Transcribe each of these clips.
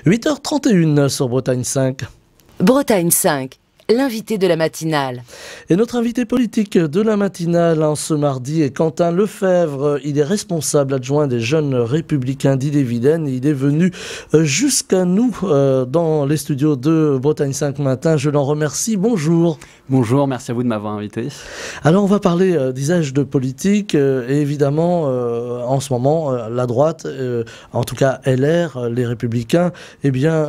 8h31 sur Bretagne 5. Bretagne 5, l'invité de la matinale. Et notre invité politique de la matinale ce mardi est Quentin Lefebvre. Il est responsable adjoint des Jeunes Républicains d'Ille-et-Vilaine. Il est venu jusqu'à nous dans les studios de Bretagne 5 matin. Je l'en remercie. Bonjour. Bonjour, merci à vous de m'avoir invité. Alors on va parler d'usage de politique et évidemment en ce moment la droite, en tout cas LR, les Républicains, eh bien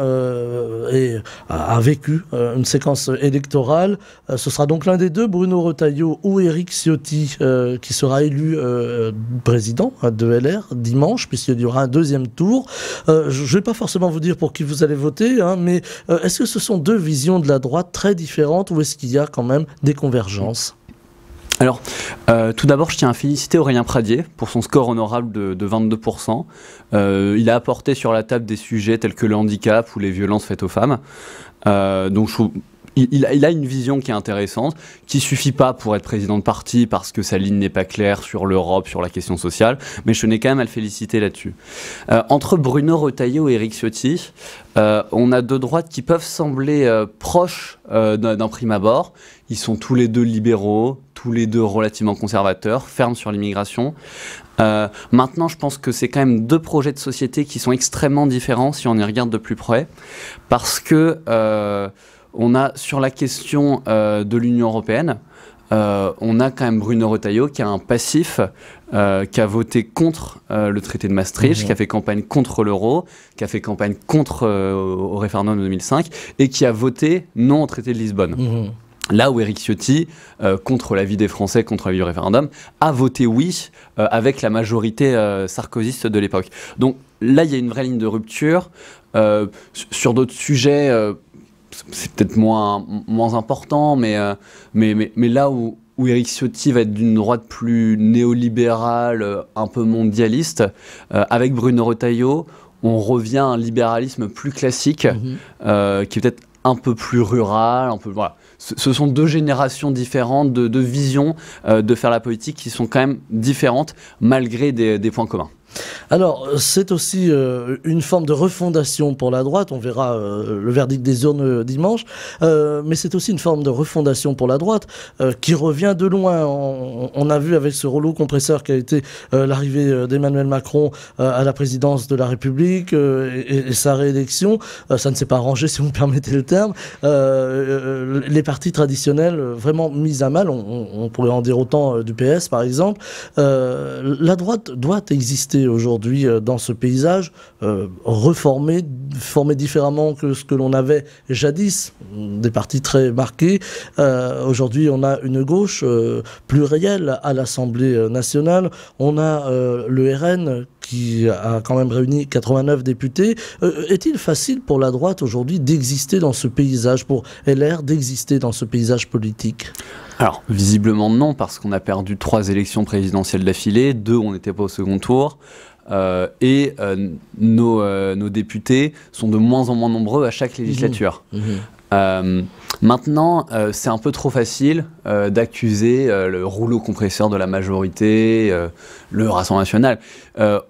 a vécu une séquence électorale. Ce sera donc l'un des deux, Bruno Retailleau ou Éric Ciotti, qui sera élu président de LR dimanche, puisqu'il y aura un deuxième tour. Je ne vais pas forcément vous dire pour qui vous allez voter, mais est-ce que ce sont deux visions de la droite très différentes ou est-ce qu'il y a quand même des convergences? Alors, tout d'abord, je tiens à féliciter Aurélien Pradier pour son score honorable de 22%. Il a apporté sur la table des sujets tels que le handicap ou les violences faites aux femmes. Donc, je trouve... Il a une vision qui est intéressante, qui ne suffit pas pour être président de parti parce que sa ligne n'est pas claire sur l'Europe, sur la question sociale, mais je tenais quand même à le féliciter là-dessus. Entre Bruno Retailleau et Éric Ciotti, on a deux droites qui peuvent sembler proches d'un prime abord. Ils sont tous les deux libéraux, tous les deux relativement conservateurs, fermes sur l'immigration. Maintenant, je pense que c'est quand même deux projets de société qui sont extrêmement différents si on y regarde de plus près, parce que... on a sur la question de l'Union européenne, on a quand même Bruno Retailleau qui a un passif, qui a voté contre le traité de Maastricht, qui a fait campagne contre l'euro, qui a fait campagne contre au référendum de 2005 et qui a voté non au traité de Lisbonne. Là où Éric Ciotti, contre l'avis des Français, contre l'avis du référendum, a voté oui avec la majorité sarkozyste de l'époque. Donc là, il y a une vraie ligne de rupture. Sur d'autres sujets... c'est peut-être moins important, mais là où Éric Ciotti va être d'une droite plus néolibérale, un peu mondialiste, avec Bruno Retailleau, on revient à un libéralisme plus classique, qui est peut-être un peu plus rural, voilà. Ce sont deux générations différentes, de visions de faire la politique qui sont quand même différentes, malgré des points communs. Alors, c'est aussi une forme de refondation pour la droite, on verra le verdict des urnes dimanche, mais c'est aussi une forme de refondation pour la droite qui revient de loin. On a vu avec ce rouleau compresseur qui a été l'arrivée d'Emmanuel Macron à la présidence de la République et sa réélection, ça ne s'est pas arrangé si vous me permettez le terme, les partis traditionnels vraiment mis à mal, on pourrait en dire autant du PS par exemple. La droite doit exister aujourd'hui dans ce paysage, reformé, formé différemment que ce que l'on avait jadis, des partis très marqués. Aujourd'hui, on a une gauche plus réelle à l'Assemblée nationale. On a le RN qui a quand même réuni 89 députés. Est-il facile pour la droite aujourd'hui d'exister dans ce paysage, pour LR d'exister dans ce paysage politique ? Alors, visiblement non, parce qu'on a perdu 3 élections présidentielles d'affilée, 2 on n'était pas au second tour, et nos députés sont de moins en moins nombreux à chaque législature. Maintenant, c'est un peu trop facile d'accuser le rouleau compresseur de la majorité, le Rassemblement national.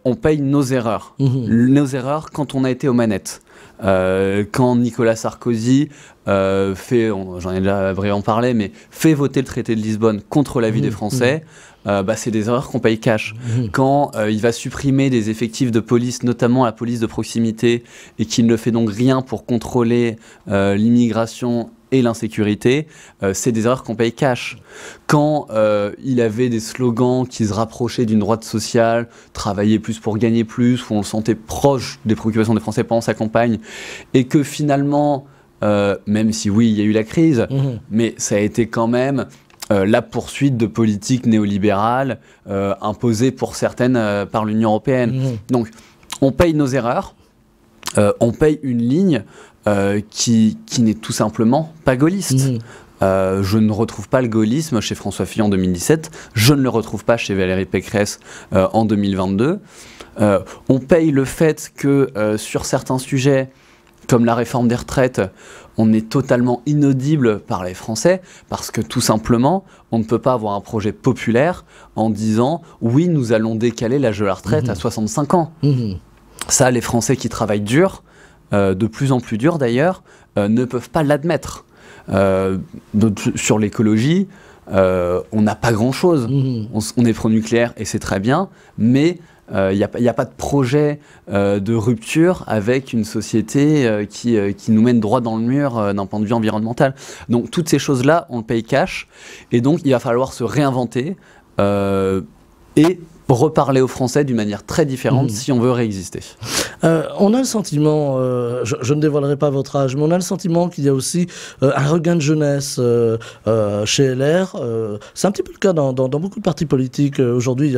On paye nos erreurs. Nos erreurs quand on a été aux manettes. Quand Nicolas Sarkozy fait, j'en ai déjà brièvement parlé, mais fait voter le traité de Lisbonne contre l'avis des Français, c'est des erreurs qu'on paye cash. Quand il va supprimer des effectifs de police, notamment la police de proximité, et qu'il ne fait donc rien pour contrôler l'immigration et l'insécurité, c'est des erreurs qu'on paye cash. Quand il avait des slogans qui se rapprochaient d'une droite sociale, travailler plus pour gagner plus, où on le sentait proche des préoccupations des Français pendant sa campagne, et que finalement, même si oui, il y a eu la crise, mais ça a été quand même la poursuite de politiques néolibérales imposées pour certaines par l'Union européenne. Donc, on paye nos erreurs, on paye une ligne qui n'est tout simplement pas gaulliste. Je ne retrouve pas le gaullisme chez François Fillon en 2017, je ne le retrouve pas chez Valérie Pécresse en 2022. On paye le fait que sur certains sujets, comme la réforme des retraites, on est totalement inaudible par les Français parce que tout simplement, on ne peut pas avoir un projet populaire en disant « oui, nous allons décaler l'âge de la retraite à 65 ans ». Ça, les Français qui travaillent dur, de plus en plus dures d'ailleurs, ne peuvent pas l'admettre. Sur l'écologie, on n'a pas grand-chose. On est pro-nucléaire et c'est très bien, mais il n'y a pas de projet de rupture avec une société qui nous mène droit dans le mur d'un point de vue environnemental. Donc toutes ces choses-là, on le paye cash, et donc il va falloir se réinventer et reparler aux Français d'une manière très différente si on veut réexister. On a le sentiment, je ne dévoilerai pas votre âge, mais on a le sentiment qu'il y a aussi un regain de jeunesse chez LR. C'est un petit peu le cas dans beaucoup de partis politiques. Aujourd'hui,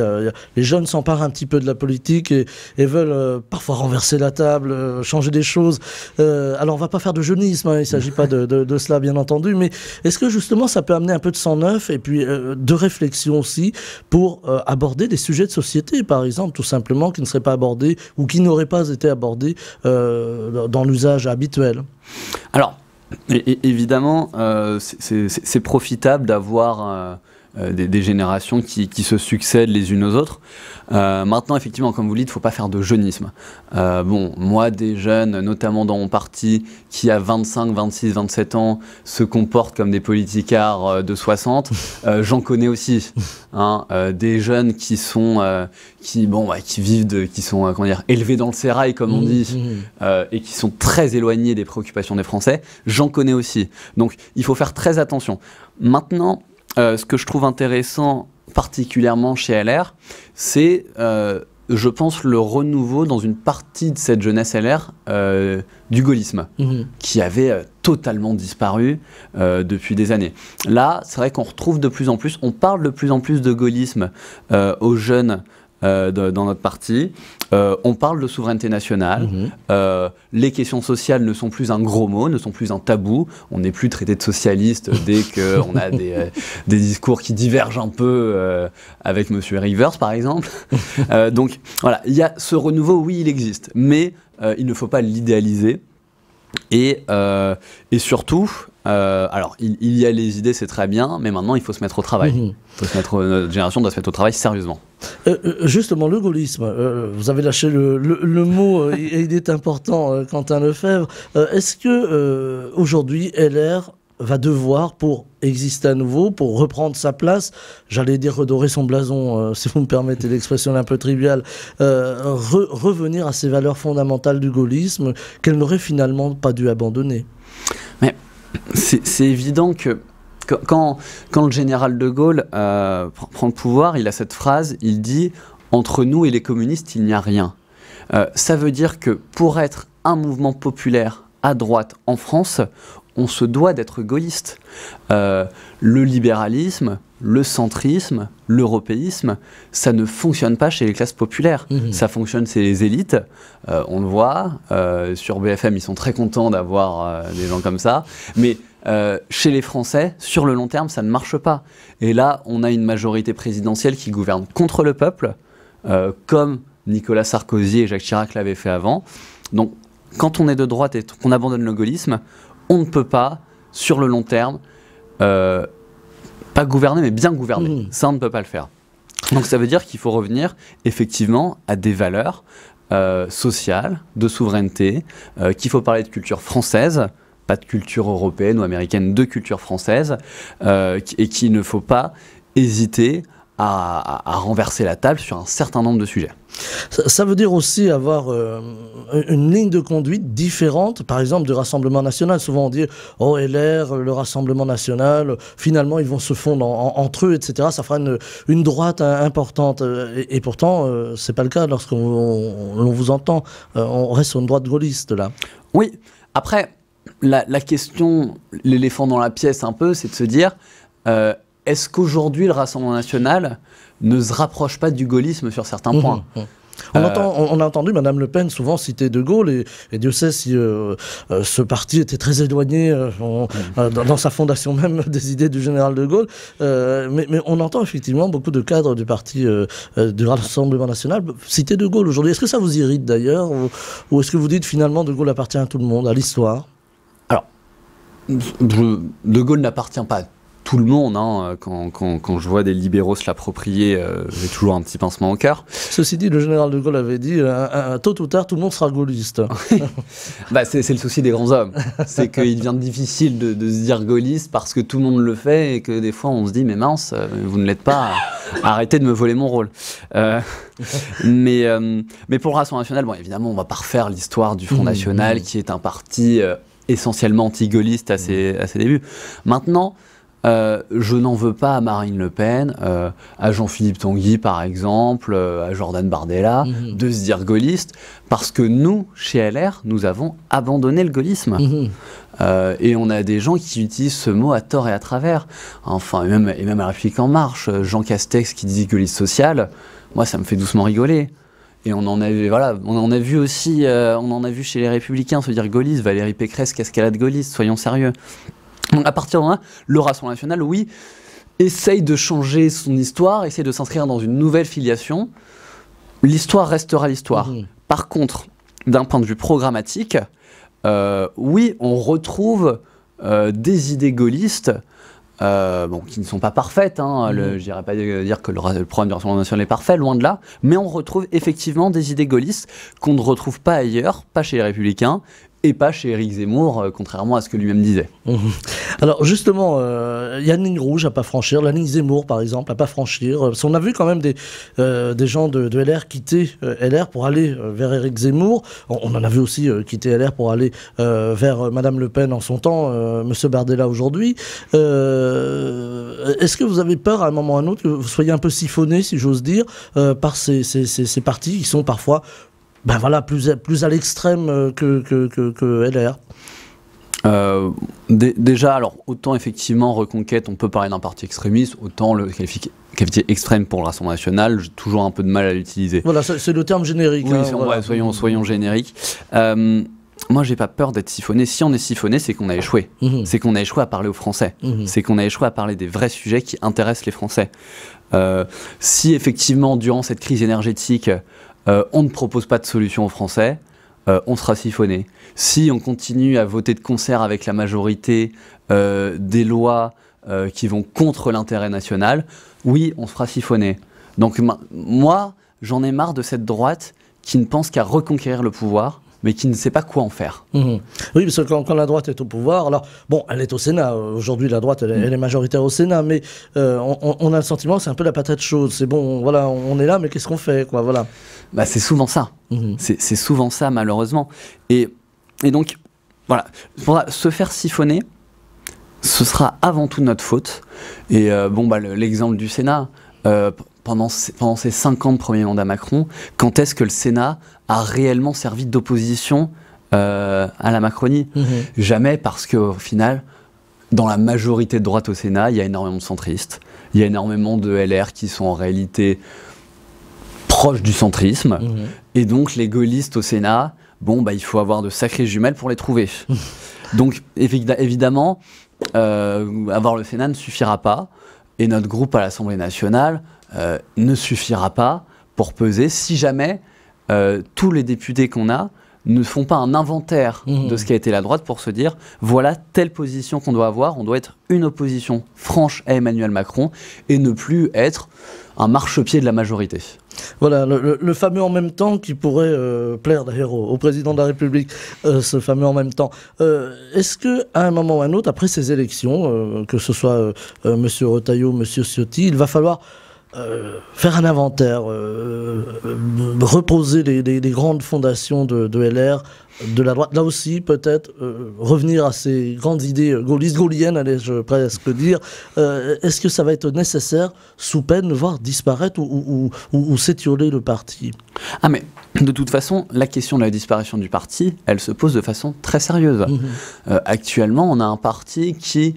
les jeunes s'emparent un petit peu de la politique et veulent parfois renverser la table, changer des choses. Alors, on ne va pas faire de jeunisme, hein, il ne s'agit pas de cela, bien entendu, mais est-ce que justement ça peut amener un peu de sang neuf et puis de réflexion aussi pour aborder des sujets de société, par exemple, tout simplement, qui ne seraient pas abordés ou qui n'auraient pas été abordés dans l'usage habituel? Alors, évidemment, c'est profitable d'avoir des générations qui se succèdent les unes aux autres. Maintenant, effectivement, comme vous le dites, il ne faut pas faire de jeunisme. Moi, des jeunes, notamment dans mon parti, qui à 25, 26, 27 ans, se comportent comme des politicards de 60, j'en connais aussi. Des jeunes qui sont élevés dans le sérail, comme on dit, et qui sont très éloignés des préoccupations des Français, j'en connais aussi. Donc, il faut faire très attention. Maintenant, ce que je trouve intéressant, particulièrement chez LR, c'est, je pense, le renouveau dans une partie de cette jeunesse LR du gaullisme, qui avait totalement disparu depuis des années. Là, c'est vrai qu'on retrouve de plus en plus, on parle de plus en plus de gaullisme aux jeunes dans notre parti. On parle de souveraineté nationale. Les questions sociales ne sont plus un gros mot, ne sont plus un tabou. On n'est plus traité de socialiste dès qu'on a des discours qui divergent un peu avec M. Rivers, par exemple. Donc voilà, il y a ce renouveau, oui, il existe, mais il ne faut pas l'idéaliser. Et surtout, alors il y a les idées, c'est très bien, mais maintenant il faut se mettre au travail. Notre génération doit se mettre au travail sérieusement. Justement, le gaullisme, vous avez lâché le mot, et il est important, Quentin Lefebvre. Est-ce que aujourd'hui LR va devoir, pour exister à nouveau, pour reprendre sa place, j'allais dire redorer son blason, si vous me permettez l'expression un peu triviale, revenir à ces valeurs fondamentales du gaullisme qu'elle n'aurait finalement pas dû abandonner? Mais c'est évident que quand le général de Gaulle prend le pouvoir, il a cette phrase, il dit « Entre nous et les communistes, il n'y a rien ». Ça veut dire que pour être un mouvement populaire à droite en France, on se doit d'être gaulliste. Le libéralisme, le centrisme, l'européisme, ça ne fonctionne pas chez les classes populaires. Ça fonctionne chez les élites. On le voit. Sur BFM, ils sont très contents d'avoir des gens comme ça. Mais chez les Français, sur le long terme, ça ne marche pas. Et là, on a une majorité présidentielle qui gouverne contre le peuple, comme Nicolas Sarkozy et Jacques Chirac l'avaient fait avant. Donc, quand on est de droite et qu'on abandonne le gaullisme, on ne peut pas, sur le long terme, pas gouverner, mais bien gouverner. Ça, on ne peut pas le faire. Donc ça veut dire qu'il faut revenir, effectivement, à des valeurs sociales, de souveraineté, qu'il faut parler de culture française, pas de culture européenne ou américaine, de culture française, et qu'il ne faut pas hésiter à renverser la table sur un certain nombre de sujets. Ça veut dire aussi avoir une ligne de conduite différente, par exemple, du Rassemblement national. Souvent on dit « Oh, LR, le Rassemblement national, finalement ils vont se fondre entre eux, etc. Ça fera une droite importante. » Et pourtant, c'est pas le cas lorsqu'on vous entend. On reste sur une droite gaulliste, là. Oui. Après, la question, l'éléphant dans la pièce un peu, c'est de se dire est-ce qu'aujourd'hui le Rassemblement national ne se rapproche pas du gaullisme sur certains points? On a entendu Mme Le Pen souvent citer De Gaulle, et Dieu sait si ce parti était très éloigné dans sa fondation même des idées du général De Gaulle. Mais on entend effectivement beaucoup de cadres du parti du Rassemblement national citer De Gaulle aujourd'hui. Est-ce que ça vous irrite d'ailleurs, ou est-ce que vous dites finalement De Gaulle appartient à tout le monde, à l'histoire? Alors, De Gaulle n'appartient pas tout le monde, hein. Quand je vois des libéraux se l'approprier, j'ai toujours un petit pincement au cœur. Ceci dit, le général de Gaulle avait dit tôt ou tard, tout le monde sera gaulliste. Bah, c'est le souci des grands hommes. C'est qu'il devient difficile de se dire gaulliste parce que tout le monde le fait et que des fois on se dit mais mince, vous ne l'êtes pas, arrêtez de me voler mon rôle. Mais pour le Rassemblement national, bon, évidemment, on ne va pas refaire l'histoire du Front National qui est un parti essentiellement anti-gaulliste à ses débuts. Maintenant, je n'en veux pas à Marine Le Pen, à Jean-Philippe Tanguy par exemple, à Jordan Bardella, de se dire gaulliste, parce que nous, chez LR, nous avons abandonné le gaullisme. Et on a des gens qui utilisent ce mot à tort et à travers. Enfin, et même à la République En Marche, Jean Castex qui dit gaulliste social, moi ça me fait doucement rigoler. Et on en a vu aussi, on en a vu chez les Républicains se dire gaulliste, Valérie Pécresse, qu'escalade gaulliste, soyons sérieux. Donc à partir de là, le Rassemblement national, oui, essaye de changer son histoire, essaye de s'inscrire dans une nouvelle filiation. L'histoire restera l'histoire. Par contre, d'un point de vue programmatique, oui, on retrouve des idées gaullistes, qui ne sont pas parfaites. Hein, je n'irais pas dire que le programme du Rassemblement national est parfait, loin de là, mais on retrouve effectivement des idées gaullistes qu'on ne retrouve pas ailleurs, pas chez les Républicains, et pas chez Éric Zemmour, contrairement à ce que lui-même disait. Alors justement, il y a une ligne rouge à pas franchir, la ligne Zemmour par exemple, à pas franchir. Parce on a vu quand même des gens de LR quitter LR pour aller vers Éric Zemmour. On en a vu aussi quitter LR pour aller vers Madame Le Pen en son temps, Monsieur Bardella aujourd'hui. Est-ce que vous avez peur à un moment ou à un autre que vous soyez un peu siphonné, si j'ose dire, par ces partis qui sont parfois plus à l'extrême que LR? Déjà, alors autant effectivement Reconquête, on peut parler d'un parti extrémiste, autant le qualifier extrême pour le Rassemblement national, j'ai toujours un peu de mal à l'utiliser. Voilà, c'est le terme générique. Oui, voilà. soyons génériques. Moi, j'ai pas peur d'être siphonné. Si on est siphonné, c'est qu'on a échoué. C'est qu'on a échoué à parler aux Français. C'est qu'on a échoué à parler des vrais sujets qui intéressent les Français. Si effectivement, durant cette crise énergétique, on ne propose pas de solution aux Français, on sera siphonné. Si on continue à voter de concert avec la majorité des lois qui vont contre l'intérêt national, oui, on sera siphonné. Donc moi, j'en ai marre de cette droite qui ne pense qu'à reconquérir le pouvoir, mais qui ne sait pas quoi en faire. Oui, parce que quand la droite est au pouvoir, alors, bon, elle est au Sénat, aujourd'hui la droite, elle est majoritaire au Sénat, mais on a le sentiment que c'est un peu la patate chaude, c'est bon, voilà, on est là, mais qu'est-ce qu'on fait, quoi, voilà. Bah, c'est souvent ça, c'est souvent ça, malheureusement. Et donc, voilà, se faire siphonner, ce sera avant tout notre faute. Et l'exemple du Sénat, pendant ces 5 ans de premier mandat Macron, quand est-ce que le Sénat a réellement servi d'opposition à la Macronie? Jamais, parce qu'au final, dans la majorité de droite au Sénat, il y a énormément de centristes, il y a énormément de LR qui sont en réalité proches du centrisme, et donc les gaullistes au Sénat, il faut avoir de sacrées jumelles pour les trouver. Donc évidemment, avoir le Sénat ne suffira pas, et notre groupe à l'Assemblée nationale ne suffira pas pour peser si jamais tous les députés qu'on a ne font pas un inventaire de ce qu'a été la droite pour se dire voilà telle position qu'on doit avoir, on doit être une opposition franche à Emmanuel Macron et ne plus être un marchepied de la majorité. Voilà, le fameux en même temps qui pourrait plaire d'ailleurs au président de la République, ce fameux en même temps. Est-ce qu'à un moment ou à un autre, après ces élections, que ce soit M. Retailleau, M. Ciotti, il va falloir faire un inventaire, reposer les grandes fondations de LR, de la droite, là aussi peut-être revenir à ces grandes idées gaullistes, gaulliennes, allais-je presque dire. Est-ce que ça va être nécessaire, sous peine de voir disparaître ou s'étioler le parti? Ah mais de toute façon, la question de la disparition du parti, elle se pose de façon très sérieuse. Actuellement, on a un parti qui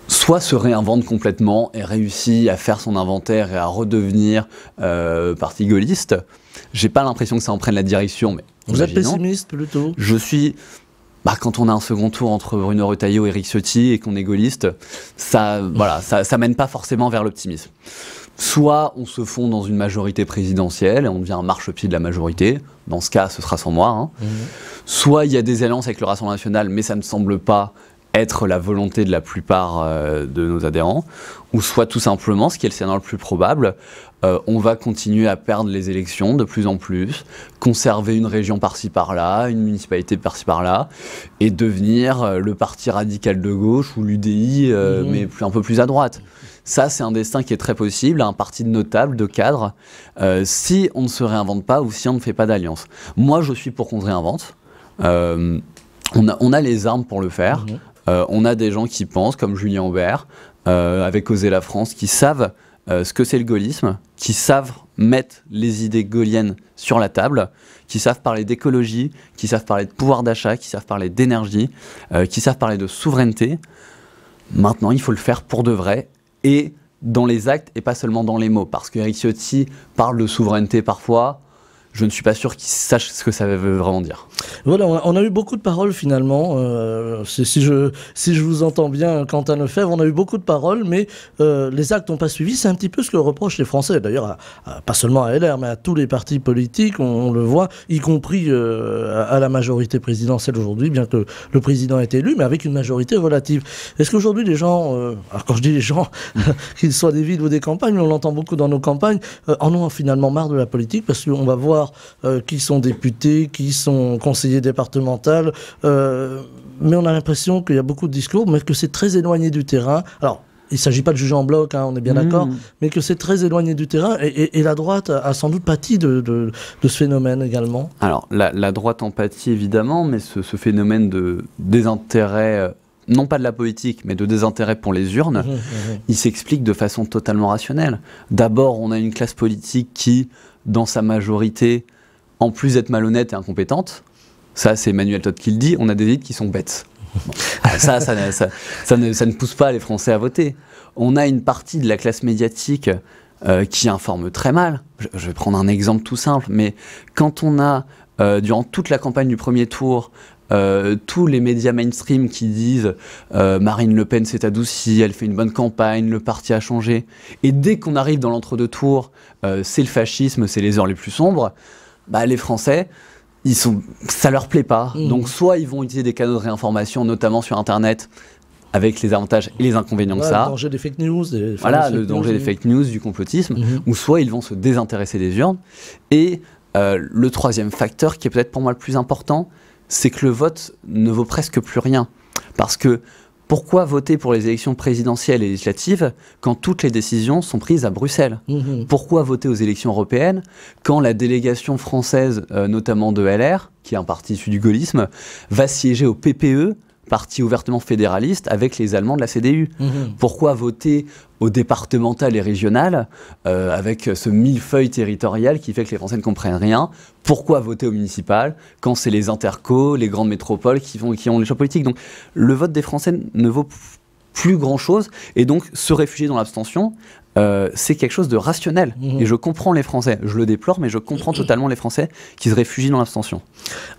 soit se réinvente complètement et réussit à faire son inventaire et à redevenir parti gaulliste. J'ai pas l'impression que ça en prenne la direction, mais vous êtes pessimiste plutôt? Je suis. Quand on a un second tour entre Bruno Retailleau et Éric Ciotti et qu'on est gaulliste, ça mène pas forcément vers l'optimisme. Soit on se fond dans une majorité présidentielle et on devient un marchepied de la majorité. Dans ce cas, ce sera sans moi. Soit il y a des alliances avec le Rassemblement national, mais ça ne semble pas. être la volonté de la plupart de nos adhérents, ou soit tout simplement, ce qui est le scénario le plus probable, on va continuer à perdre les élections de plus en plus, conserver une région par-ci par-là, une municipalité par-ci par-là, et devenir le parti radical de gauche ou l'UDI, mais un peu plus à droite. Ça, c'est un destin qui est très possible, un parti de notables, de cadres, si on ne se réinvente pas ou si on ne fait pas d'alliance. Moi, je suis pour qu'on se réinvente. On a les armes pour le faire. On a des gens qui pensent, comme Julien Aubert, avec Oser la France, qui savent ce que c'est le gaullisme, qui savent mettre les idées gaulliennes sur la table, qui savent parler d'écologie, qui savent parler de pouvoir d'achat, qui savent parler d'énergie, qui savent parler de souveraineté. Maintenant, il faut le faire pour de vrai et dans les actes et pas seulement dans les mots. Parce qu'Éric Ciotti parle de souveraineté parfois, je ne suis pas sûr qu'il sache ce que ça veut vraiment dire. Voilà, on a eu beaucoup de paroles finalement. Si je vous entends bien, Quentin Lefebvre, on a eu beaucoup de paroles, mais les actes n'ont pas suivi. C'est un petit peu ce que reprochent les Français, d'ailleurs, pas seulement à LR, mais à tous les partis politiques, on le voit, y compris à la majorité présidentielle aujourd'hui, bien que le président ait été élu, mais avec une majorité relative. Est-ce qu'aujourd'hui les gens, alors quand je dis les gens, qu'ils soient des villes ou des campagnes, on l'entend beaucoup dans nos campagnes, en ont finalement marre de la politique, parce qu'on va voir qui sont députés, qui sont conseillers départementaux, mais on a l'impression qu'il y a beaucoup de discours, mais que c'est très éloigné du terrain. Alors, il ne s'agit pas de juger en bloc, on est bien d'accord, mais que c'est très éloigné du terrain, et la droite a sans doute pâti de ce phénomène également. Alors, la droite en pâtit évidemment, mais ce phénomène de désintérêt, non pas de la politique, mais de désintérêt pour les urnes, il s'explique de façon totalement rationnelle. D'abord, on a une classe politique qui, dans sa majorité, en plus d'être malhonnête et incompétente, ça c'est Emmanuel Todd qui le dit, on a des élites qui sont bêtes. Bon. Ça ne pousse pas les Français à voter. On a une partie de la classe médiatique qui informe très mal. Je vais prendre un exemple tout simple, mais quand on a, durant toute la campagne du premier tour, tous les médias mainstream qui disent Marine Le Pen s'est adoucie, elle fait une bonne campagne, le parti a changé. Et dès qu'on arrive dans l'entre-deux-tours, c'est le fascisme, c'est les heures les plus sombres, bah, les Français, ça leur plaît pas. Donc soit ils vont utiliser des canaux de réinformation, notamment sur Internet, avec les avantages et les inconvénients que ça. Le danger des fake news. Le danger des fake news, du complotisme, ou soit ils vont se désintéresser des urnes. Et le troisième facteur, qui est peut-être pour moi le plus important, c'est que le vote ne vaut presque plus rien. Parce que pourquoi voter pour les élections présidentielles et législatives quand toutes les décisions sont prises à Bruxelles ? Pourquoi voter aux élections européennes quand la délégation française, notamment de LR, qui est un parti issu du gaullisme, va siéger au PPE, parti ouvertement fédéraliste, avec les Allemands de la CDU. Pourquoi voter au départemental et régional, avec ce millefeuille territorial qui fait que les Français ne comprennent rien? Pourquoi voter au municipal quand c'est les intercos, les grandes métropoles qui ont les choix politiques? Donc le vote des Français ne vaut plus grand-chose, et donc se réfugier dans l'abstention, c'est quelque chose de rationnel. Et je comprends les Français, je le déplore, mais je comprends totalement les Français qui se réfugient dans l'abstention.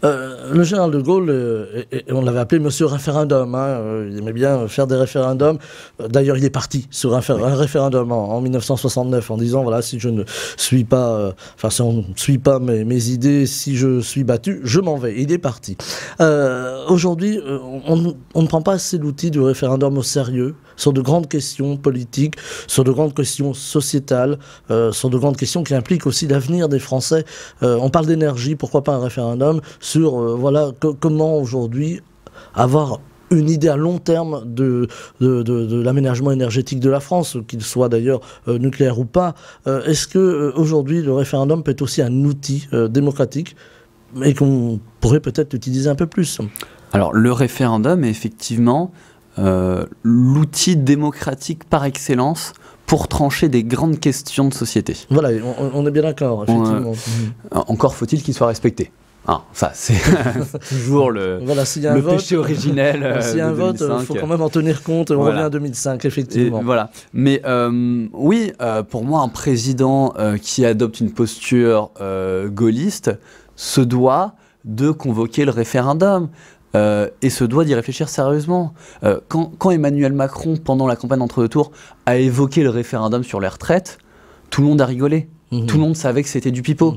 Le général de Gaulle, on l'avait appelé Monsieur Référendum, il aimait bien faire des référendums. D'ailleurs, il est parti sur un référendum en 1969 en disant, voilà, si je ne suis pas, si on ne suit pas mes idées, si je suis battu, je m'en vais. Il est parti. Aujourd'hui, on ne prend pas assez l'outil du référendum au sérieux sur de grandes questions politiques, sur de grandes questions sociétales, sur de grandes questions qui impliquent aussi l'avenir des Français. On parle d'énergie, pourquoi pas un référendum sur comment aujourd'hui avoir une idée à long terme de l'aménagement énergétique de la France, qu'il soit d'ailleurs nucléaire ou pas. Est-ce que aujourd'hui le référendum peut être aussi un outil démocratique et qu'on pourrait peut-être l'utiliser un peu plus? Alors le référendum est effectivement l'outil démocratique par excellence pour trancher des grandes questions de société. Voilà, on est bien d'accord, effectivement. Encore faut-il qu'il soit respecté. Ça, c'est toujours le péché originel. S'il y a un vote, il faut quand même en tenir compte. On revient à 2005, effectivement. Mais oui, pour moi, un président qui adopte une posture gaulliste se doit de convoquer le référendum. Et se doit d'y réfléchir sérieusement. Quand Emmanuel Macron, pendant la campagne d'entre-deux tours, a évoqué le référendum sur les retraites, tout le monde a rigolé. Tout le monde savait que c'était du pipeau.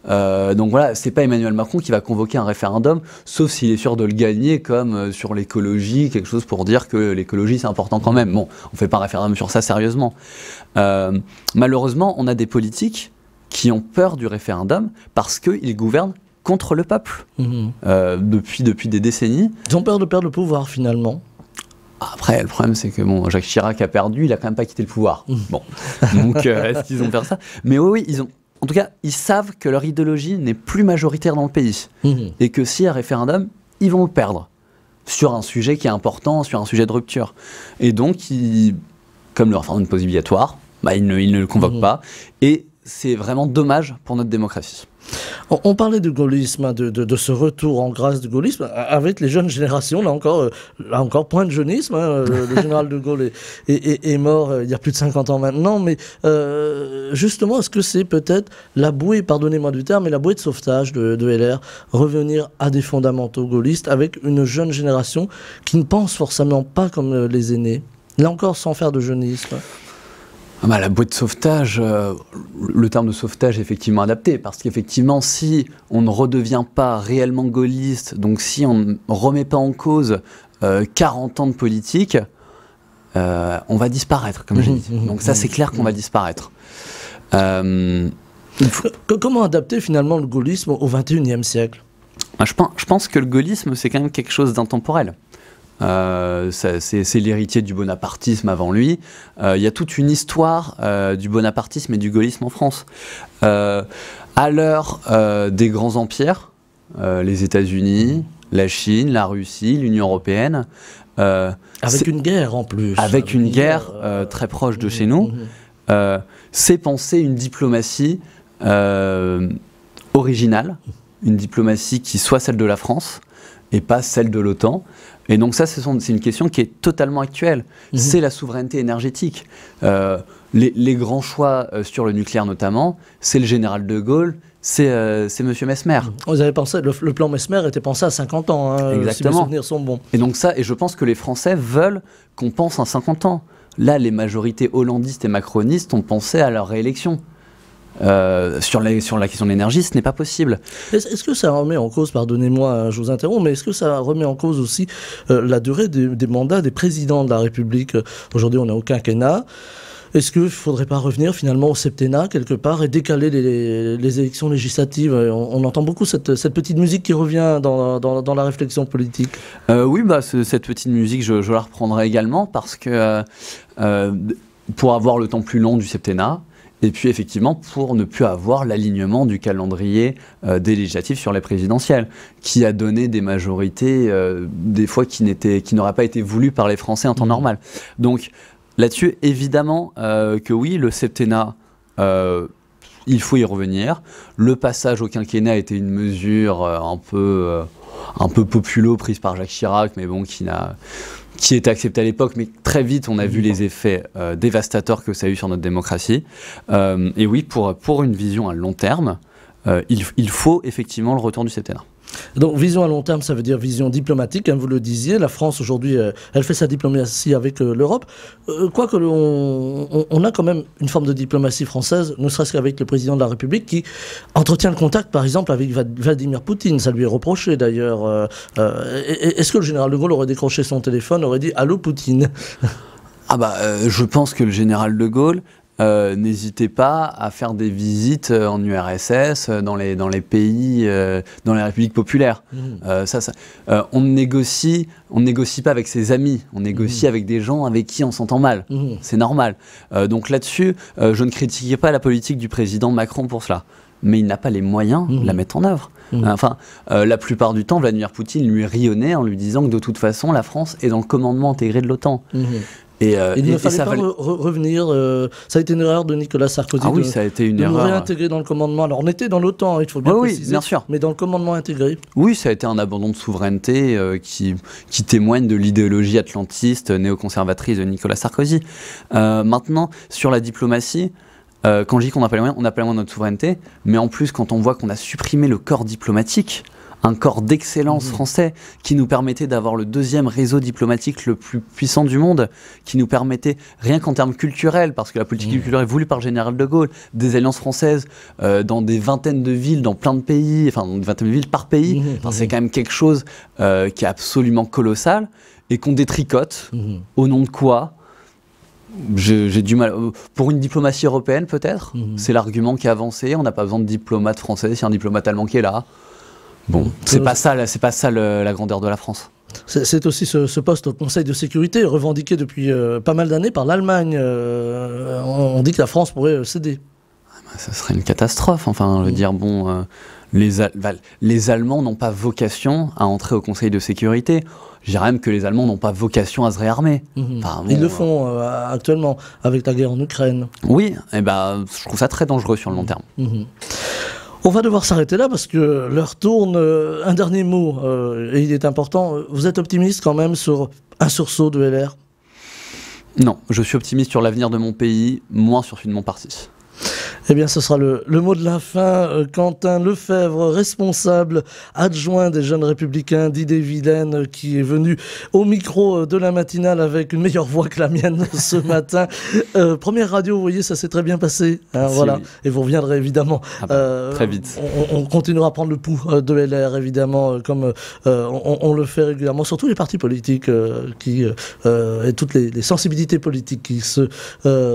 Donc voilà, c'est pas Emmanuel Macron qui va convoquer un référendum, sauf s'il est sûr de le gagner, comme sur l'écologie, quelque chose pour dire que l'écologie c'est important quand même. Bon, on fait pas un référendum sur ça sérieusement. Malheureusement, on a des politiques qui ont peur du référendum parce qu'ils gouvernent contre le peuple depuis des décennies. Ils ont peur de perdre le pouvoir finalement. Après, le problème, c'est que bon, Jacques Chirac a perdu, il a quand même pas quitté le pouvoir. Bon, donc est-ce qu'ils ont fait ça? Mais oui, ils ont. En tout cas, ils savent que leur idéologie n'est plus majoritaire dans le pays et que s'il y a un référendum, ils vont le perdre sur un sujet qui est important, sur un sujet de rupture. Et donc, comme le référendum est obligatoire, ils ne le convoquent pas. Et c'est vraiment dommage pour notre démocratie. On parlait du gaullisme, de ce retour en grâce du gaullisme, avec les jeunes générations, là encore point de jeunisme, le général de Gaulle est mort il y a plus de 50 ans maintenant, mais justement, est-ce que c'est peut-être la bouée, pardonnez-moi du terme, mais la bouée de sauvetage de LR, revenir à des fondamentaux gaullistes avec une jeune génération qui ne pense forcément pas comme les aînés, là encore sans faire de jeunisme? La bouée de sauvetage, le terme de sauvetage est effectivement adapté, parce qu'effectivement, si on ne redevient pas réellement gaulliste, donc si on ne remet pas en cause 40 ans de politique, on va disparaître, comme j'ai dit. Donc ça, c'est clair qu'on va disparaître. Comment adapter finalement le gaullisme au XXIe siècle? Je pense que le gaullisme, c'est quand même quelque chose d'intemporel. C'est l'héritier du bonapartisme avant lui. Il y a toute une histoire du bonapartisme et du gaullisme en France. À l'heure des grands empires, les États-Unis, la Chine, la Russie, l'Union européenne. Avec une guerre en plus. Avec une guerre très proche de chez nous. C'est penser une diplomatie originale, une diplomatie qui soit celle de la France et pas celle de l'OTAN. Et donc ça, c'est une question qui est totalement actuelle. C'est la souveraineté énergétique. Les grands choix sur le nucléaire notamment, c'est le général de Gaulle, c'est M. Messmer. Vous avez pensé, le plan Messmer était pensé à 50 ans, exactement. Si mes souvenirs sont bons. Et donc ça, et je pense que les Français veulent qu'on pense à 50 ans. Là, les majorités hollandistes et macronistes ont pensé à leur réélection. Sur la question de l'énergie, ce n'est pas possible. Est-ce que ça remet en cause, pardonnez-moi, je vous interromps, mais est-ce que ça remet en cause aussi la durée des mandats des présidents de la République? Aujourd'hui, on est au quinquennat. Est-ce qu'il ne faudrait pas revenir finalement au septennat quelque part et décaler les élections législatives? On entend beaucoup cette petite musique qui revient dans la réflexion politique. Oui, cette petite musique, je la reprendrai également parce que pour avoir le temps plus long du septennat, et puis effectivement pour ne plus avoir l'alignement du calendrier des législatives sur les présidentielles, qui a donné des majorités des fois qui n'auraient pas été voulues par les Français en temps normal. Donc là-dessus, évidemment que oui, le septennat, il faut y revenir. Le passage au quinquennat était une mesure un peu populo prise par Jacques Chirac, mais bon, qui était accepté à l'époque, mais très vite on a vu les effets dévastateurs que ça a eu sur notre démocratie. Et oui, pour une vision à long terme, il faut effectivement le retour du septennat. Donc vision à long terme, ça veut dire vision diplomatique, vous le disiez. La France aujourd'hui, elle fait sa diplomatie avec l'Europe. Quoique on a quand même une forme de diplomatie française, ne serait-ce qu'avec le président de la République qui entretient le contact par exemple avec Vladimir Poutine. Ça lui est reproché d'ailleurs. Est-ce que le général de Gaulle aurait décroché son téléphone, aurait dit « Allô Poutine ?» Je pense que le général de Gaulle n'hésitez pas à faire des visites en URSS, dans les pays, dans les républiques populaires. On ne négocie pas avec ses amis, on négocie avec des gens avec qui on s'entend mal. C'est normal. Donc là-dessus, je ne critiquerai pas la politique du président Macron pour cela. Mais il n'a pas les moyens de la mettre en œuvre. La plupart du temps, Vladimir Poutine lui rionnait en lui disant que de toute façon, la France est dans le commandement intégré de l'OTAN. Il ne fallait pas revenir. Ça a été une erreur de Nicolas Sarkozy. Ah oui, ça a été une erreur. De nous réintégrer dans le commandement. Alors on était dans l'OTAN, il faut bien préciser. Oui, bien sûr. Mais dans le commandement intégré. Oui, ça a été un abandon de souveraineté qui témoigne de l'idéologie atlantiste néoconservatrice de Nicolas Sarkozy. Maintenant, sur la diplomatie, quand je dis qu'on n'a pas les moyens, on n'a pas les moyens de notre souveraineté, mais en plus, quand on voit qu'on a supprimé le corps diplomatique, un corps d'excellence français qui nous permettait d'avoir le deuxième réseau diplomatique le plus puissant du monde, qui nous permettait, rien qu'en termes culturels, parce que la politique culturelle est voulue par le général de Gaulle, des alliances françaises dans des vingtaines de villes, dans plein de pays, enfin une vingtaine de villes par pays. C'est quand même quelque chose qui est absolument colossal et qu'on détricote. Au nom de quoi? J'ai du mal. Pour une diplomatie européenne, peut-être, c'est l'argument qui est avancé. On n'a pas besoin de diplomate français, c'est un diplomate allemand qui est là. Bon, c'est pas ça la grandeur de la France. C'est aussi ce poste au Conseil de sécurité revendiqué depuis pas mal d'années par l'Allemagne. On dit que la France pourrait céder. Ça serait une catastrophe. Enfin, je veux dire, bon, les Allemands n'ont pas vocation à entrer au Conseil de sécurité. Je dirais même que les Allemands n'ont pas vocation à se réarmer. Enfin, bon, ils le font actuellement avec la guerre en Ukraine. Oui, et ben, je trouve ça très dangereux sur le long terme. On va devoir s'arrêter là parce que l'heure tourne. Un dernier mot, et il est important. Vous êtes optimiste quand même sur un sursaut de LR? Non, je suis optimiste sur l'avenir de mon pays, moins sur celui de mon parti. Eh bien, ce sera le mot de la fin. Quentin Lefebvre, responsable adjoint des Jeunes Républicains d'Ille-et-Vilaine, qui est venu au micro de la matinale avec une meilleure voix que la mienne ce matin. Première radio, vous voyez, ça s'est très bien passé. Hein, voilà. Oui. Et vous reviendrez évidemment. Très vite. On continuera à prendre le pouls de LR, évidemment, comme on le fait régulièrement, surtout les partis politiques et toutes les sensibilités politiques qui se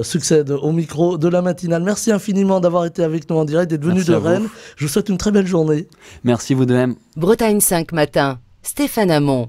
succèdent au micro de la matinale. Merci infiniment d'avoir été avec nous en direct, d'être venu de Rennes. Je vous souhaite une très belle journée. Merci, vous de même. Bretagne 5 matin, Stéphane Hamon.